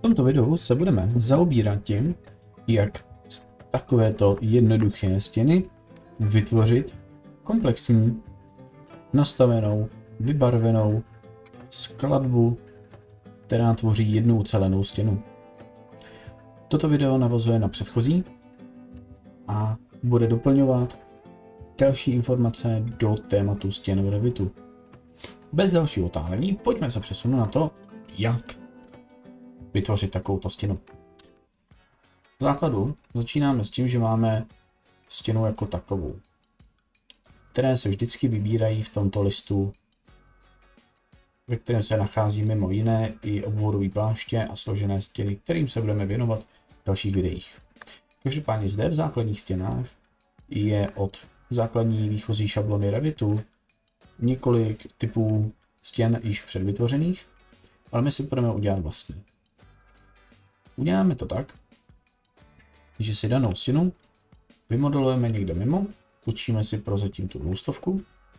tomto videu se budeme zaobírat tím, jak z takovéto jednoduché stěny vytvořit komplexní, nastavenou, vybarvenou skladbu, která tvoří jednu ucelenou stěnu. Toto video navazuje na předchozí a bude doplňovat další informace do tématu stěn v Revitu. Bez dalšího otálení pojďme se přesunout na to, jak vytvořit takovouto stěnu. V základu začínáme s tím, že máme stěnu jako takovou, které se vždycky vybírají v tomto listu, ve kterém se nachází mimo jiné i obvodové pláště a složené stěny, kterým se budeme věnovat v dalších videích. Každopádně zde v základních stěnách je od základní výchozí šablony Revitu několik typů stěn již předvytvořených, ale my si budeme udělat vlastní. Uděláme to tak, že si danou stěnu vymodelujeme někde mimo, učíme si prozatím tu 200.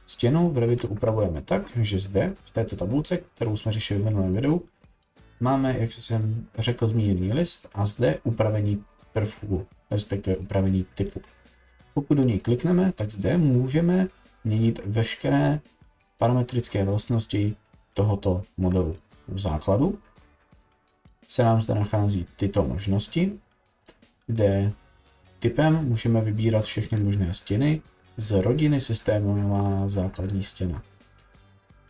Stěnu v Revitu upravujeme tak, že zde, v této tabulce, kterou jsme řešili v minulém videu, máme, jak jsem řekl, zmíněný list a zde upravení prvku, respektive upravení typu. Pokud do něj klikneme, tak zde můžeme měnit veškeré parametrické vlastnosti tohoto modelu. V základu se nám zde nachází tyto možnosti, kde typem můžeme vybírat všechny možné stěny z rodiny systémová základní stěna.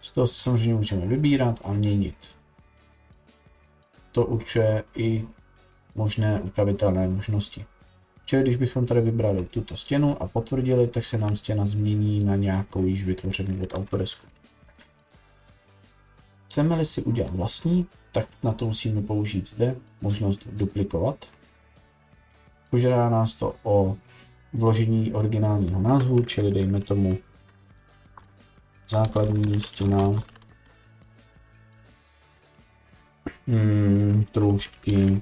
Z toho samozřejmě můžeme vybírat a měnit. To určuje i možné upravitelné možnosti. Čili když bychom tady vybrali tuto stěnu a potvrdili, tak se nám stěna změní na nějakou již vytvořenou od Autodesku. Chceme-li si udělat vlastní, tak na to musíme použít zde možnost duplikovat. Požádá nás to o vložení originálního názvu, čili dejme tomu základní stěna troušky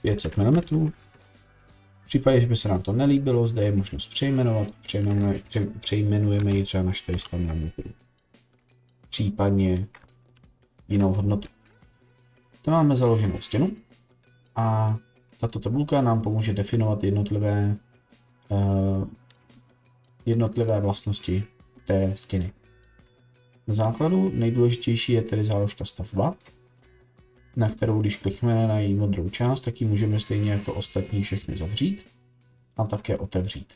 500 mm. V případě, že by se nám to nelíbilo, zde je možnost přejmenovat, přejmenujeme ji třeba na 400 mm. Případně jinou hodnotu. To máme založenou stěnu a tato tabulka nám pomůže definovat jednotlivé vlastnosti té stěny. Na základu nejdůležitější je tedy záložka stavba, na kterou když klikneme na její modrou část, tak ji můžeme stejně jako ostatní všechny zavřít a také otevřít.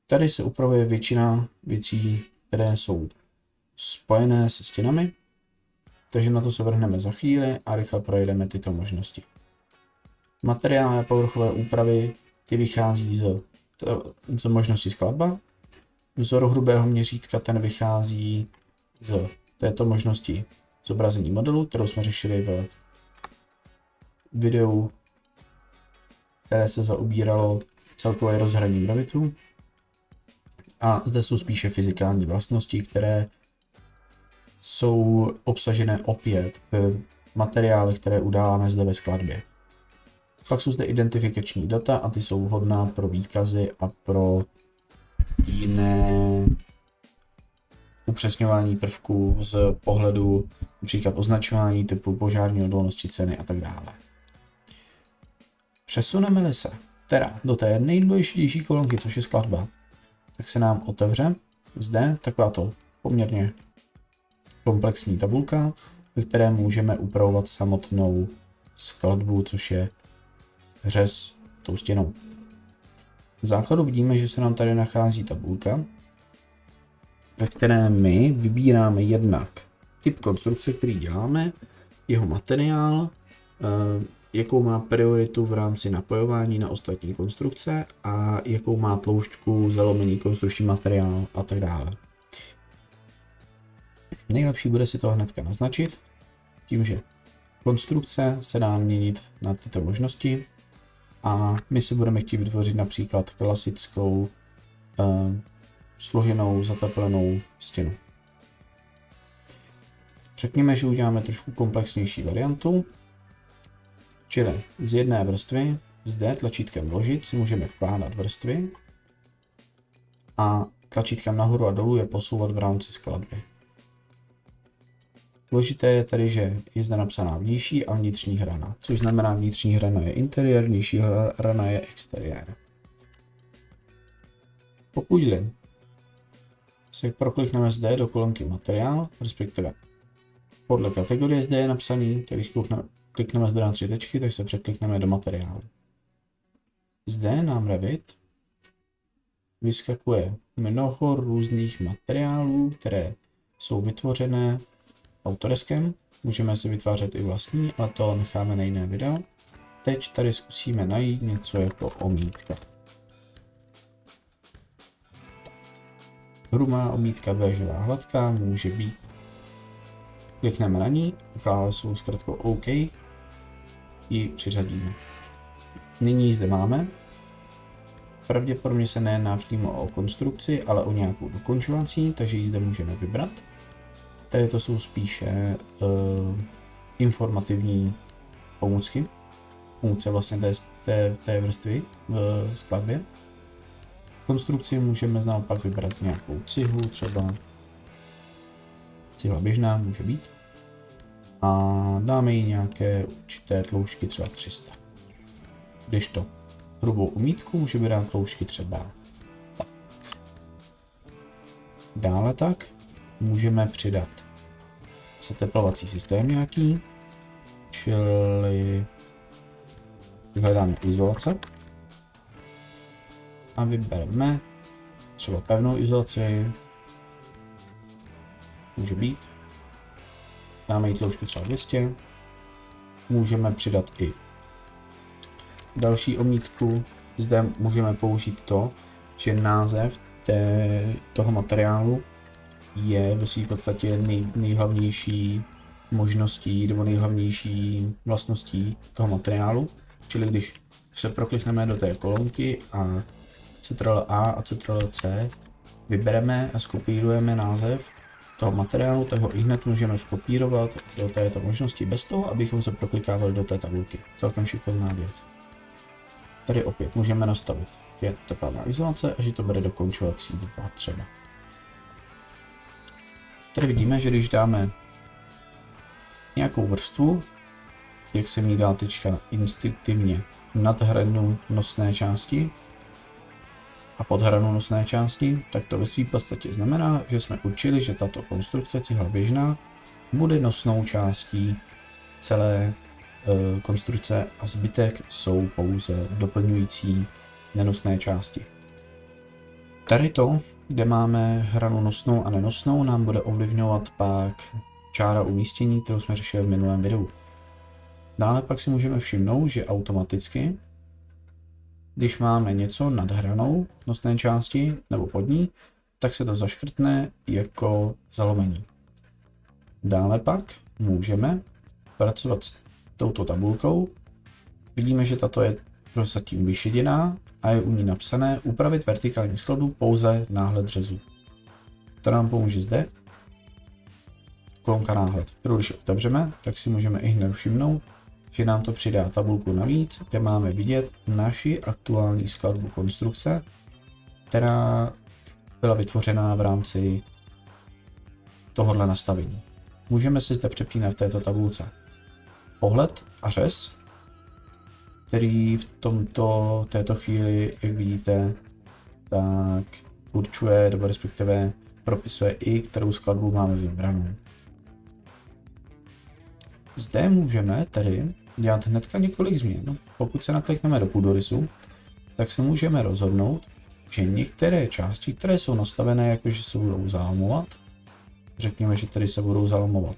Tady se upravuje většina věcí, které jsou spojené se stěnami, takže na to se vrhneme za chvíli a rychle projedeme tyto možnosti. Materiály a povrchové úpravy, ty vychází z možnosti skladba. Vzor hrubého měřítka, ten vychází z této možnosti zobrazení modelu, kterou jsme řešili v videu, které se zaobíralo celkové rozhraním Revitu. A zde jsou spíše fyzikální vlastnosti, které jsou obsažené opět v materiálech, které udáváme zde ve skladbě. Pak jsou zde identifikační data a ty jsou vhodná pro výkazy a pro jiné upřesňování prvků z pohledu například označování typu požární odolnosti ceny a tak dále. Přesuneme-li se teda do té nejdůležitější kolonky, což je skladba, tak se nám otevře zde takováto poměrně komplexní tabulka, ve které můžeme upravovat samotnou skladbu, což je řez tou stěnou. V základu vidíme, že se nám tady nachází tabulka, ve které my vybíráme jednak typ konstrukce, který děláme, jeho materiál, jakou má prioritu v rámci napojování na ostatní konstrukce a jakou má tloušťku, zalomení, konstrukční materiál a tak dále. Nejlepší bude si to hnedka naznačit tím, že konstrukce se dá měnit na tyto možnosti a my si budeme chtít vytvořit například klasickou složenou zateplenou stěnu. Řekněme, že uděláme trošku komplexnější variantu, čili z jedné vrstvy zde tlačítkem vložit si můžeme vkládat vrstvy a tlačítkem nahoru a dolů je posouvat v rámci skladby. Důležité je tady, že je zde napsaná vnější a vnitřní hrana, což znamená vnitřní hrana je interiér, vnější hrana je exteriér. Pokud se proklikneme zde do kolonky materiál, respektive podle kategorie zde je napsaný, když klikneme zde na 3 tečky, tak se překlikneme do materiálu. Zde nám Revit vyskakuje mnoho různých materiálů, které jsou vytvořené Autodeskem. Můžeme si vytvářet i vlastní, ale to necháme na jiné video. Teď tady zkusíme najít něco jako omítka. Hrubá omítka béžová hladká může být. Klikneme na ní a klávesou zkrátkou OK ji přiřadíme. Nyní zde máme. Pravděpodobně se nejedná přímo o konstrukci, ale o nějakou dokončovací, takže ji zde můžeme vybrat. Tady to jsou spíše informativní pomůcky. Funkce vlastně té vrstvy v skladbě. Konstrukci můžeme naopak vybrat nějakou cihlu, třeba cihla běžná může být. A dáme jí nějaké určité tloušťky, třeba 300. Kdežto hrubou omítku můžeme dát tloušťky třeba 15. Dále tak můžeme přidat zateplovací systém nějaký, čili vyhledáme izolace a vybereme třeba pevnou izolaci, může být, dáme jí tloušťku třeba 200, můžeme přidat i další omítku, zde můžeme použít to, že název toho materiálu je ve své podstatě nejhlavnější možností nebo nejhlavnější vlastností toho materiálu. Čili když se proklikneme do té kolonky a Ctrl+A a Ctrl+C vybereme a skopírujeme název toho materiálu, tak ho ihned můžeme skopírovat do této možnosti bez toho, abychom se proklikávali do té tabulky. Celkem šikovná věc. Tady opět můžeme nastavit, že je to teplná izolace a že to bude dokončovací 2 třeba. Tady vidíme, že když dáme nějakou vrstvu, jak se mi dá teďka instinktivně nad hranu nosné části a pod hranu nosné části, tak to ve své podstatě znamená, že jsme určili, že tato konstrukce cihla běžná bude nosnou částí celé konstrukce a zbytek jsou pouze doplňující nenosné části. Tady to, kde máme hranu nosnou a nenosnou, nám bude ovlivňovat pak čára umístění, kterou jsme řešili v minulém videu. Dále pak si můžeme všimnout, že automaticky, když máme něco nad hranou nosné části nebo pod ní, tak se to zaškrtne jako zalomení. Dále pak můžeme pracovat s touto tabulkou. Vidíme, že tato je prozatím vyšeděná a je u ní napsané upravit vertikální skladbu pouze náhled řezu. To nám pomůže zde. Kolonka náhled, kterou když otevřeme, tak si můžeme i hned všimnout, že nám to přidá tabulku navíc, kde máme vidět naši aktuální skladbu konstrukce, která byla vytvořena v rámci tohohle nastavení. Můžeme si zde přepínat v této tabulce pohled a řez, který v této chvíli, jak vidíte, tak určuje, nebo respektive propisuje i, kterou skladbu máme vybranou. Zde můžeme tedy dělat hnedka několik změn. Pokud se naklikneme do půdorysu, tak se můžeme rozhodnout, že některé části, které jsou nastavené jako, že se budou zalamovat, řekněme, že tady se budou zalamovat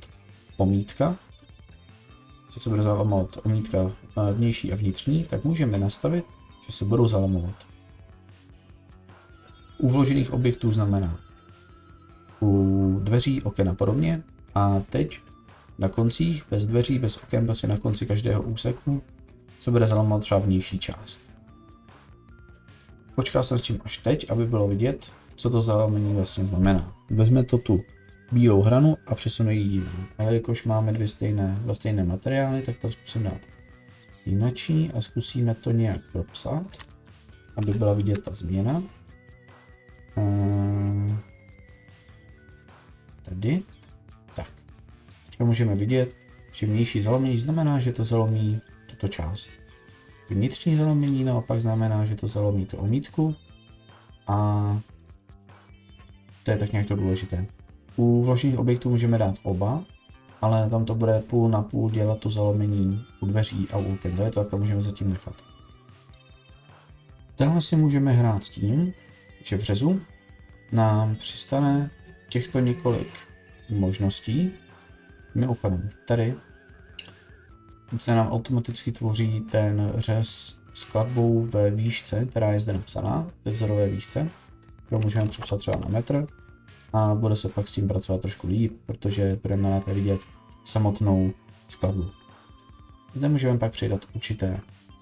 omítka, že se bude zalamovat omítka vnější a vnitřní, tak můžeme nastavit, že se budou zalamovat. U vložených objektů znamená u dveří, oken a podobně. A teď na koncích, bez dveří, bez oken, prostě na konci každého úseku se bude zalamovat třeba vnější část. Počkal jsem s tím až teď, aby bylo vidět, co to zalamení vlastně znamená. Vezme to tu bílou hranu a přesunu ji jinam. A jelikož máme dva stejné materiály, tak to zkusím dát jinačí a zkusíme to nějak propsat, aby byla vidět ta změna. Tady. Tak. můžeme vidět, že vnější zalomení znamená, že to zalomí tuto část. Vnitřní zalomení naopak znamená, že to zalomí tu omítku a to je tak nějak to důležité. U vložných objektů můžeme dát oba, ale tam to bude půl na půl dělat to zalomení u dveří a u oken. To je to, jak to můžeme zatím nechat. Dále si můžeme hrát s tím, že v řezu nám přistane těchto několik možností. Mimochodem, tady se nám automaticky tvoří ten řez skladbou ve výšce, která je zde napsaná, ve vzorové výšce, kterou můžeme přepsat třeba na metr a bude se pak s tím pracovat trošku líp, protože budeme lépe vidět samotnou skladbu. Zde můžeme pak přidat určité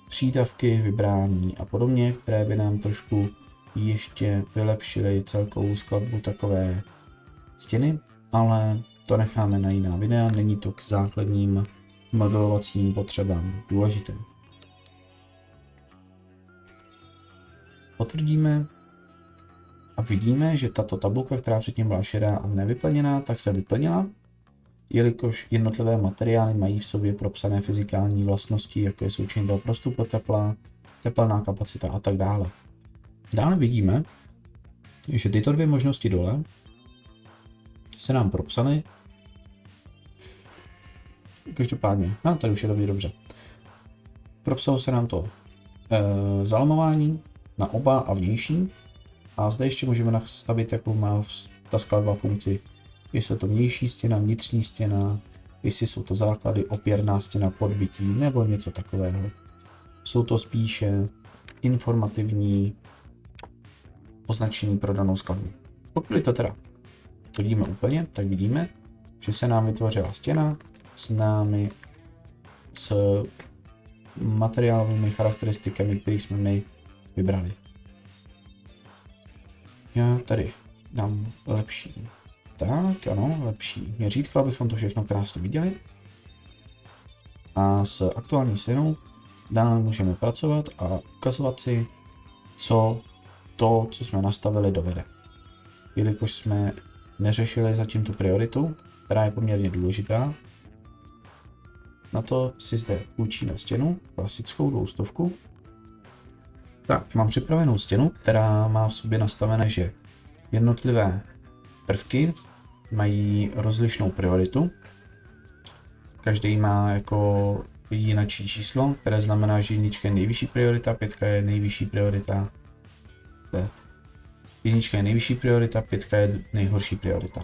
přídavky, vybrání a podobně, které by nám trošku ještě vylepšily celkovou skladbu takové stěny, ale to necháme na jiná videa, není to k základním modelovacím potřebám důležité. Potvrdíme a vidíme, že tato tabulka, která předtím byla šedá a nevyplněná, tak se vyplnila, jelikož jednotlivé materiály mají v sobě propsané fyzikální vlastnosti, jako je součinitel prostupu tepla, tepelná kapacita a tak dále. Dále vidíme, že tyto dvě možnosti dole se nám propsaly. Každopádně, tady už je to dobře. Propsalo se nám to zalomování na oba a vnější. A zde ještě můžeme nastavit, jakou má ta skladba funkci. Jestli je to vnější stěna, vnitřní stěna, jestli jsou to základy, opěrná stěna, podbytí nebo něco takového. Jsou to spíše informativní označení pro danou skladbu. Pokud to teda vidíme úplně, tak vidíme, že se nám vytvořila stěna s materiálovými charakteristikami, které jsme my vybrali. Já tady dám lepší, tak ano, lepší měřítko, abychom to všechno krásně viděli. A s aktuální stěnou dále můžeme pracovat a ukazovat si, co jsme nastavili, dovede. Jelikož jsme neřešili zatím tu prioritu, která je poměrně důležitá, na to si zde určíme stěnu, klasickou 200. Tak, mám připravenou stěnu, která má v sobě nastavené, že jednotlivé prvky mají rozlišnou prioritu. Každý má jako jinačí číslo, které znamená, že jednička je nejvyšší priorita, pětka je nejvyšší priorita. Jednička je nejvyšší priorita, pětka je nejhorší priorita.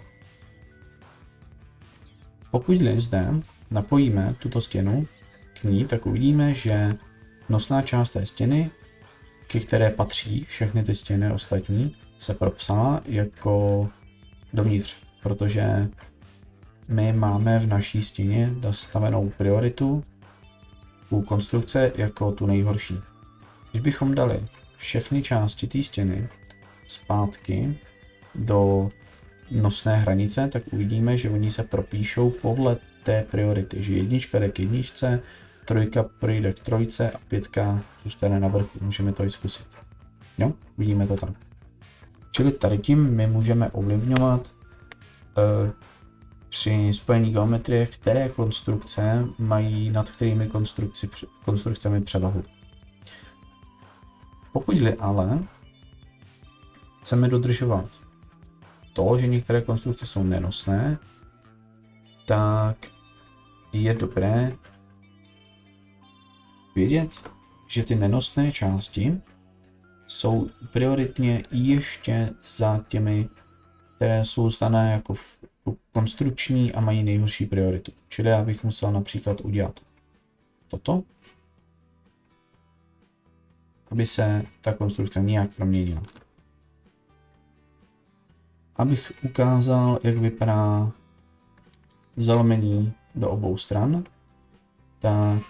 Pokud zde napojíme tuto stěnu k ní, tak uvidíme, že nosná část té stěny, ke které patří všechny ty stěny ostatní, se propsala jako dovnitř, protože my máme v naší stěně nastavenou prioritu u konstrukce jako tu nejhorší. Když bychom dali všechny části té stěny zpátky do nosné hranice, tak uvidíme, že oni se propíšou podle té priority, že jednička jde k jedničce, trojka projde k trojce a pětka zůstane na vrchu. Můžeme to i zkusit. Jo, vidíme to tam. Čili tady tím my můžeme ovlivňovat při spojení geometrie, které konstrukce mají nad kterými konstrukcemi převahu. Pokud ale chceme dodržovat to, že některé konstrukce jsou nenosné, tak je dobré vědět, že ty nenosné části jsou prioritně ještě za těmi, které jsou dané jako konstrukční a mají nejhorší prioritu. Čili já bych musel například udělat toto, aby se ta konstrukce nějak proměnila. Abych ukázal, jak vypadá zalomení do obou stran, tak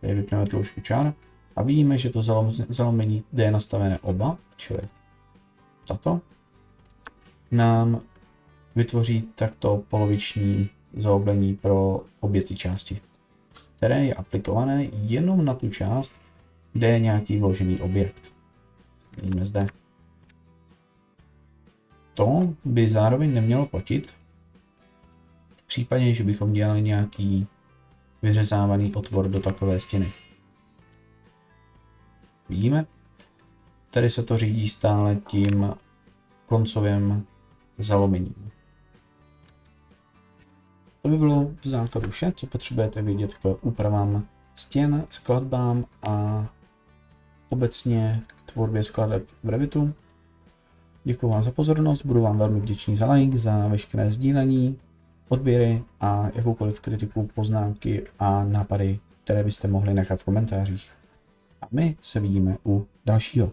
tady vypneme tloušťku čar a vidíme, že to zalomení, kde je nastavené oba, čili tato, nám vytvoří takto poloviční zaoblení pro obě ty části, které je aplikované jenom na tu část, kde je nějaký vložený objekt. Vidíme zde. To by zároveň nemělo platit v případě, že bychom dělali nějaký vyřezávaný otvor do takové stěny. Vidíme? Tady se to řídí stále tím koncovým zalomením. To by bylo v základu vše, co potřebujete vědět k úpravám stěn, skladbám a obecně k tvorbě skladeb v Revitu. Děkuji vám za pozornost, budu vám velmi vděčný za like, za veškeré sdílení, odběry a jakoukoliv kritiku, poznámky a nápady, které byste mohli nechat v komentářích. A my se vidíme u dalšího.